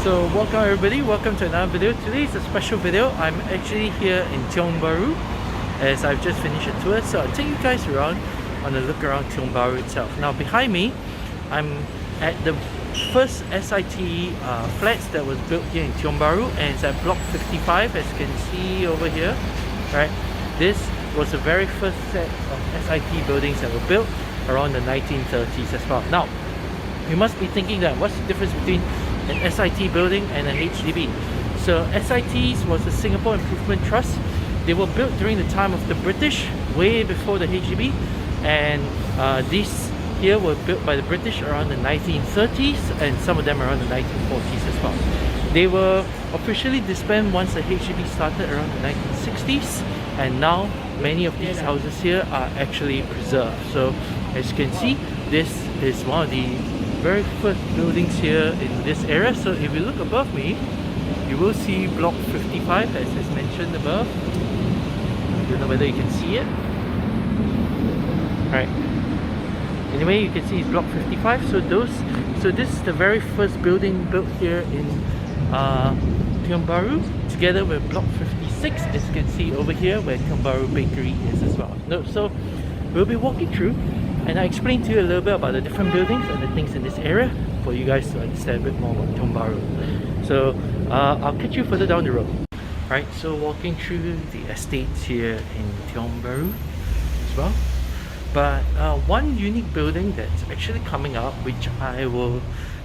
So welcome everybody, welcome to another video. Today is a special video. I'm actually here in Tiong Bahru as I've just finished a tour. So I'll take you guys around on a look around Tiong Bahru itself. Now behind me, I'm at the first SIT flats that was built here in Tiong Bahru, and it's at block 55 as you can see over here. Right, this was the very first set of SIT buildings that were built around the 1930s as well. Now, you must be thinking that what's the difference between an SIT building and a HDB? So SITs was the Singapore Improvement Trust. They were built during the time of the British, way before the HDB, and these here were built by the British around the 1930s and some of them around the 1940s as well. They were officially disbanded once the HDB started around the 1960s, and now many of these houses here are actually preserved. So as you can see, this is one of the very first buildings here in this area. So if you look above me, you will see block 55 as is mentioned above. I don't know whether you can see it. Right. Anyway, you can see it's block 55. So this is the very first building built here in Tiong Bahru, together with block 56, as you can see over here where Tiong Bahru Bakery is as well. So we'll be walking through, and I explained to you a little bit about the different buildings and the things in this area for you guys to understand a bit more about Tiong Bahru. So I'll catch you further down the road. Right, so walking through the estates here in Tiong Bahru as well. But one unique building that's actually coming up, which I will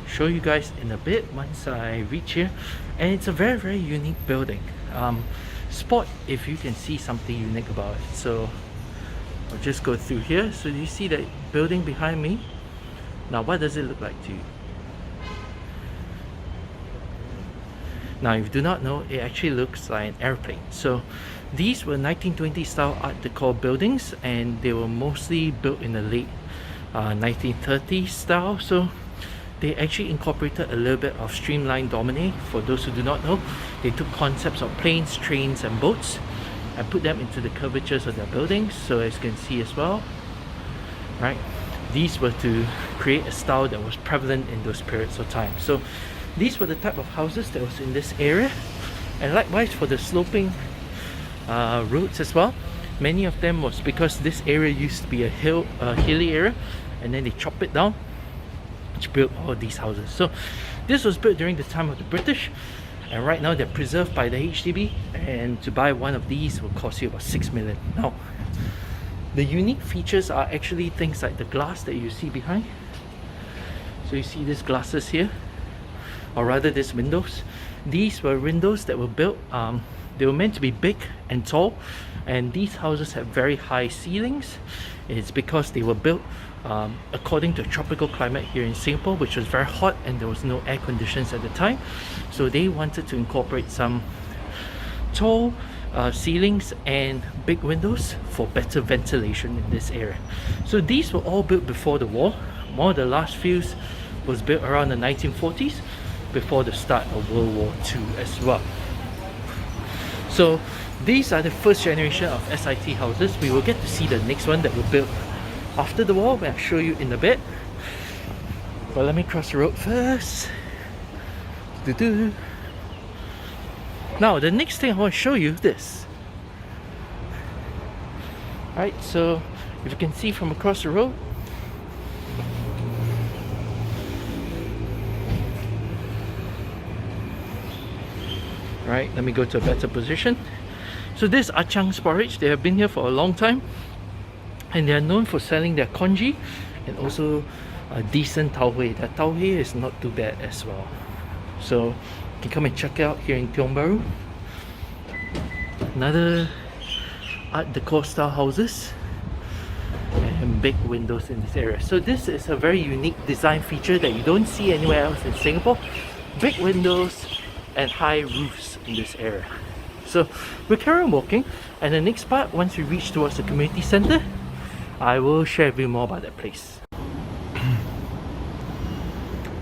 show you guys in a bit once I reach here, and it's a very unique building. Spot if you can see something unique about it. So I'll just go through here. So you see that building behind me. Now what does it look like to you? Now if you do not know, it actually looks like an airplane. So these were 1920 style Art Deco buildings, and they were mostly built in the late 1930s style. So they actually incorporated a little bit of streamlined dominant. For those who do not know, they took concepts of planes, trains and boats and put them into the curvatures of their buildings. So as you can see as well, right, these were to create a style that was prevalent in those periods of time. So these were the type of houses that was in this area, and likewise for the sloping roads as well. Many of them was because this area used to be a hilly area, and then they chopped it down, which built all these houses. So this was built during the time of the British, and right now they're preserved by the HDB, and to buy one of these will cost you about 6 million. Now the unique features are actually things like the glass that you see behind. So you see these glasses here, or rather these windows. These were windows that were built, they were meant to be big and tall, and these houses have very high ceilings. It's because they were built according to tropical climate here in Singapore, which was very hot and there was no air conditions at the time. So they wanted to incorporate some tall ceilings and big windows for better ventilation in this area. So these were all built before the war. One of the last few was built around the 1940s, before the start of World War II as well. So these are the first generation of SIT houses. We will get to see the next one that were built after the war, which I'll show you in a bit. But let me cross the road first. Now the next thing I want to show you is this. Right, so if you can see from across the road, right, let me go to a better position. So this Achang's Porridge, they have been here for a long time, and they are known for selling their congee and also a decent tau hui. Their tau hui is not too bad as well. So you can come and check it out here in Tiong Bahru. Another Art Deco style houses and big windows in this area. So this is a very unique design feature that you don't see anywhere else in Singapore. Big windows and high roofs in this area. So we'll carry on walking, and the next part, once we reach towards the community center, I will share with you more about that place.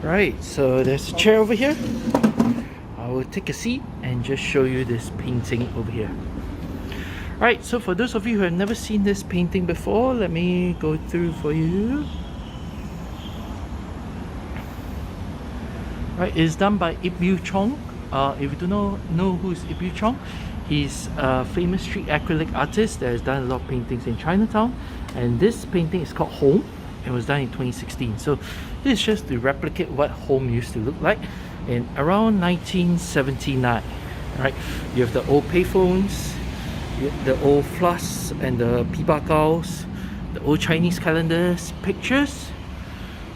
Right, so there's a chair over here. I will take a seat and just show you this painting over here. Right, so for those of you who have never seen this painting before, let me go through for you. Right, it's done by Ip Yew Chong. If you do not know who is Ip Yew Chong, he's a famous street acrylic artist that has done a lot of paintings in Chinatown. And this painting is called Home. It was done in 2016. So this is just to replicate what home used to look like in around 1979. Right, you have the old payphones, the old flasks and the pibakaos, the old Chinese calendars, pictures,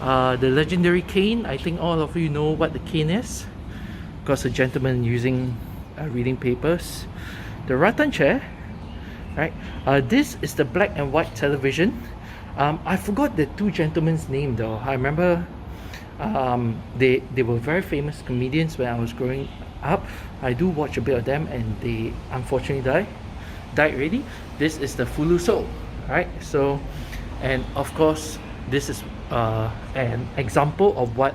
the legendary cane. I think all of you know what the cane is, because a gentleman using reading papers. The rattan chair, right? This is the black and white television. I forgot the two gentlemen's name though. I remember they were very famous comedians when I was growing up. I do watch a bit of them, and they unfortunately died already. This is the Fulu Soul, right? So, and of course this is an example of what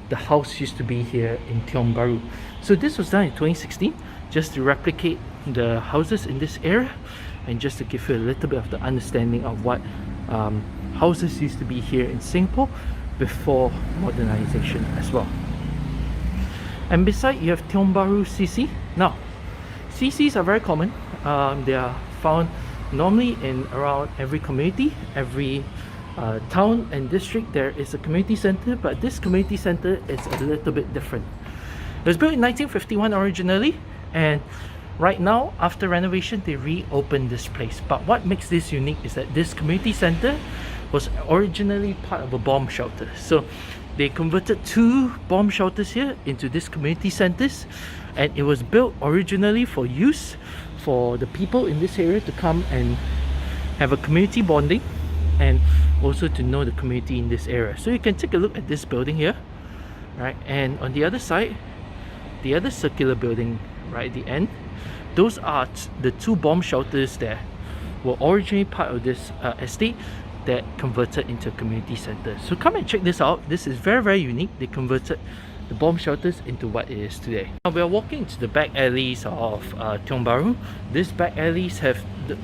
the house used to be here in Tiong Bahru. So this was done in 2016 just to replicate the houses in this area, and just to give you a little bit of the understanding of what houses used to be here in Singapore before modernization as well. And beside, you have Tiong Bahru CC. Now, CCs are very common. They are found normally in around every community, every town and district. There is a community center, but this community center is a little bit different. It was built in 1951 originally, and right now, after renovation, they reopened this place. But what makes this unique is that this community center was originally part of a bomb shelter. So they converted 2 bomb shelters here into this community centers, and it was built originally for use for the people in this area to come and have a community bonding, and also to know the community in this area. So you can take a look at this building here, right? And on the other side, the other circular building right at the end, those are the 2 bomb shelters that were originally part of this estate that converted into a community center. So come and check this out. This is very, very unique. They converted the bomb shelters into what it is today. Now we are walking into the back alleys of Tiong Bahru. These back alleys have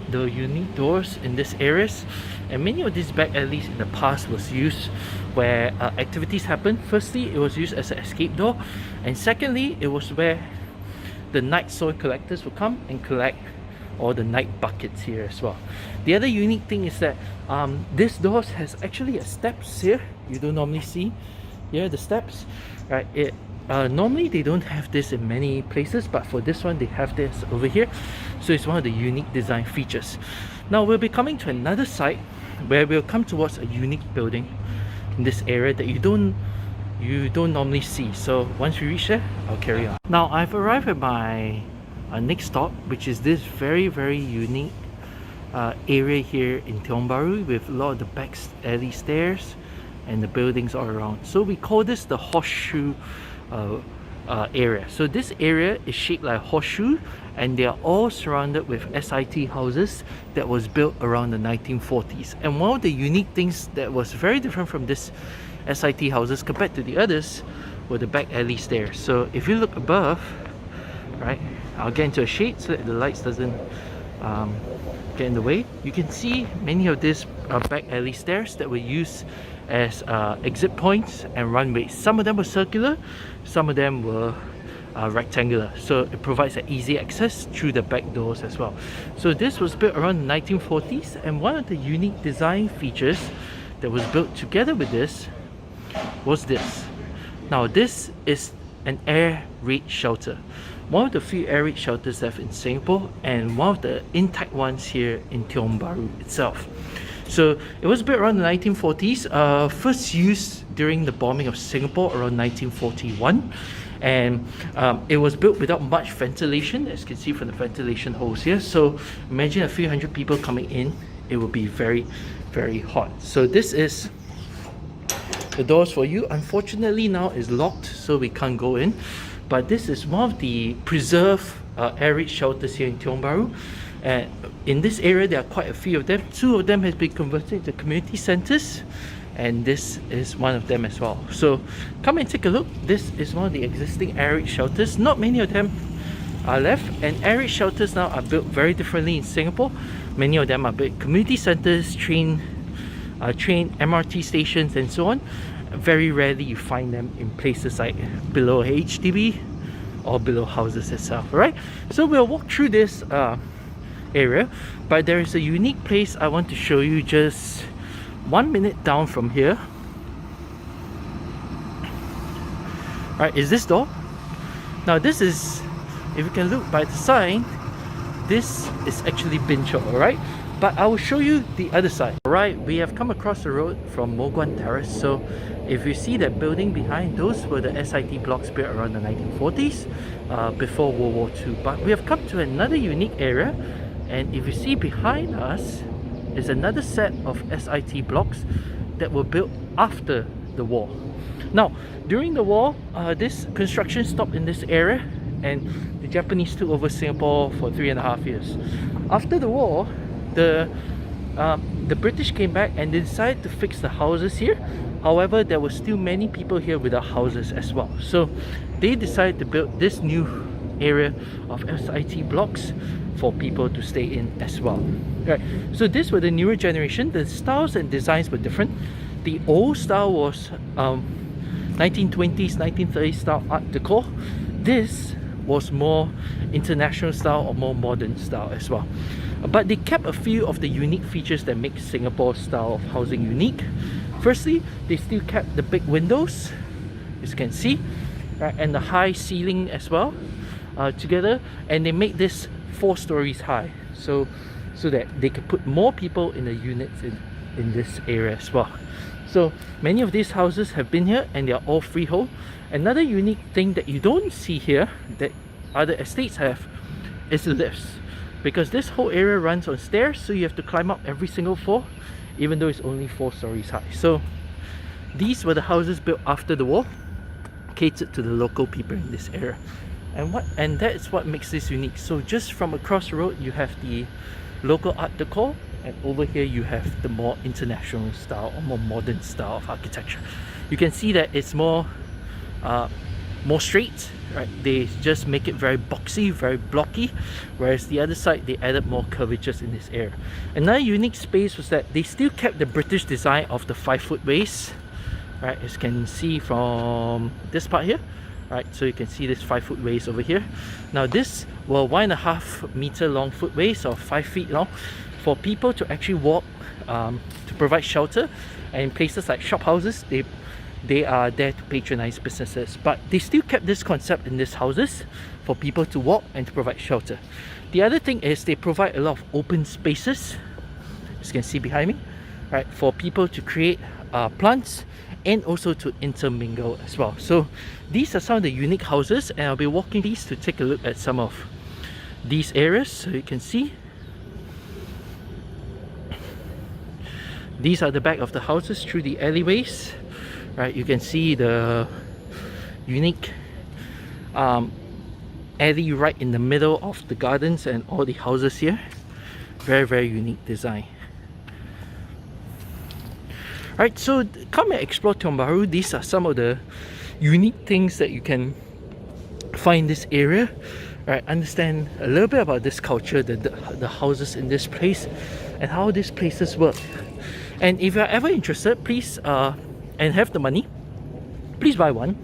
the unique doors in these areas, and many of these back alleys in the past was used where activities happened. Firstly, it was used as an escape door, and secondly, it was where the night soil collectors would come and collect all the night buckets here as well. The other unique thing is that this doors has actually a steps here. You don't normally see here the steps, right? Normally they don't have this in many places, but for this one they have this over here. So it's one of the unique design features. Now we'll be coming to another site where we'll come towards a unique building in this area that you don't normally see. So once we reach there, I'll carry on. Now I've arrived at my next stop, which is this very, very unique area here in Tiong Bahru with a lot of the back alley stairs and the buildings all around. So we call this the Horseshoe area. So this area is shaped like a horseshoe, and they are all surrounded with SIT houses that was built around the 1940s. And one of the unique things that was very different from this SIT houses compared to the others were the back alley stairs. So if you look above, right, I'll get into a shade so that the lights doesn't get in the way. You can see many of these back alley stairs that were used as exit points and runways. Some of them were circular, some of them were rectangular, so it provides an easy access through the back doors as well. So this was built around the 1940s, and one of the unique design features that was built together with this was this. Now this is an air raid shelter, one of the few air raid shelters left in Singapore, and one of the intact ones here in Tiong Bahru itself. So it was built around the 1940s, first used during the bombing of Singapore around 1941, and it was built without much ventilation, as you can see from the ventilation holes here. So imagine a few hundred people coming in, it would be very, very hot. So this is the doors for you. Unfortunately now it's locked, so we can't go in, but this is one of the preserved air raid shelters here in Tiong Bahru. And in this area there are quite a few of them. 2 of them has been converted into community centers, and this is one of them as well. So come and take a look. This is one of the existing air raid shelters. Not many of them are left, and air raid shelters now are built very differently in Singapore. Many of them are built community centers, train MRT stations and so on. very rarely you find them in places like below HDB or below houses itself, right? So we'll walk through this area, but there is a unique place I want to show you just 1 minute down from here. Right, is this door. Now this is, if you can look by the sign, this is actually Bincho, alright? But I will show you the other side. Alright, we have come across the road from Mo Guan Terrace. So if you see that building behind, those were the SIT blocks built around the 1940s, before World War II. But we have come to another unique area, and if you see behind us is another set of SIT blocks that were built after the war. Now, during the war, this construction stopped in this area, and the Japanese took over Singapore for 3.5 years. After the war, the British came back and they decided to fix the houses here. However, there were still many people here without houses as well. So they decided to build this new area of SIT blocks for people to stay in as well. Right. So these were the newer generation. The styles and designs were different. The old style was 1920s, 1930s style Art Deco. This was more international style or more modern style as well. But they kept a few of the unique features that make Singapore's style of housing unique. Firstly, they still kept the big windows, as you can see, right, and the high ceiling as well together, and they make this 4 stories high, so that they could put more people in the units in this area as well. So many of these houses have been here and they are all freehold. Another unique thing that you don't see here that other estates have is the lifts, because this whole area runs on stairs, so you have to climb up every single floor, even though it's only 4 stories high. So these were the houses built after the war, catered to the local people in this area, and that is what makes this unique. So just from across the road you have the local Art Deco, and over here you have the more international style or more modern style of architecture. You can see that it's more straight, right? They just make it very boxy, very blocky, whereas the other side they added more curvatures in this area. Another unique space was that they still kept the British design of the 5-foot ways, right? As you can see from this part here, right? So you can see this 5-foot ways over here. Now this were 1.5 meter long footways, or 5 feet long, for people to actually walk, to provide shelter. And in places like shop houses, they are there to patronize businesses, but they still kept this concept in these houses for people to walk and to provide shelter. The other thing is they provide a lot of open spaces, as you can see behind me, right, for people to create plants and also to intermingle as well. So these are some of the unique houses, and I'll be walking these to take a look at some of these areas. So you can see these are the back of the houses through the alleyways. Right, you can see the unique alley right in the middle of the gardens and all the houses here. Very, very unique design. Right, so come and explore Tiong Bahru. These are some of the unique things that you can find in this area. Right, understand a little bit about this culture, the houses in this place, and how these places work. And if you're ever interested, please and have the money, please buy one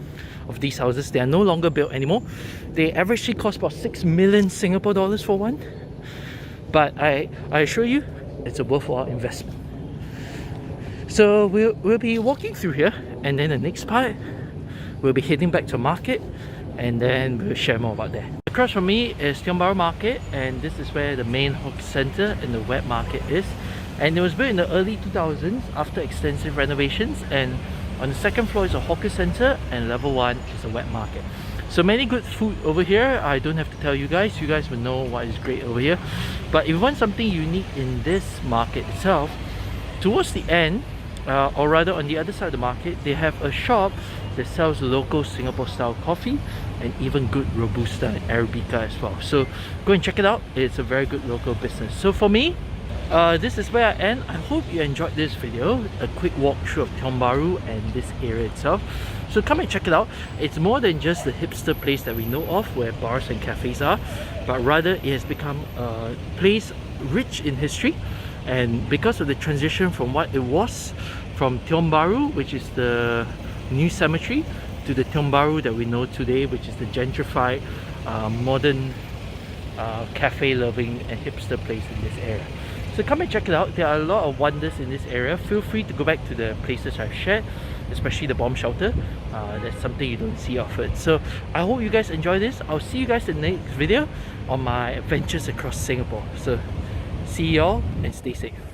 of these houses. They are no longer built anymore. They averagely cost about 6 million Singapore dollars for one, but I assure you it's a worthwhile investment. So we'll be walking through here, and then the next part we'll be heading back to market, and then we'll share more about that. Across from me is Tiong Bahru Market, and this is where the main hawker center and the wet market is. And it was built in the early 2000s after extensive renovations, and on the second floor is a hawker center, and level 1 is a wet market. So many good food over here. I don't have to tell you guys will know what is great over here. But if you want something unique in this market itself, towards the end, or rather on the other side of the market, they have a shop that sells local Singapore style coffee and even good Robusta and Arabica as well. So go and check it out. It's a very good local business. So for me, this is where I end. I hope you enjoyed this video, a quick walkthrough of Tiong Bahru and this area itself. So come and check it out. It's more than just the hipster place that we know of, where bars and cafes are, but rather it has become a place rich in history. And because of the transition from what it was from Tiong Bahru, which is the new cemetery, to the Tiong Bahru that we know today, which is the gentrified, modern, cafe-loving and hipster place in this area. So come and check it out. There are a lot of wonders in this area. Feel free to go back to the places I've shared, especially the bomb shelter. That's something you don't see often. So I hope you guys enjoy this. I'll see you guys in the next video on my adventures across Singapore. So see you all and stay safe.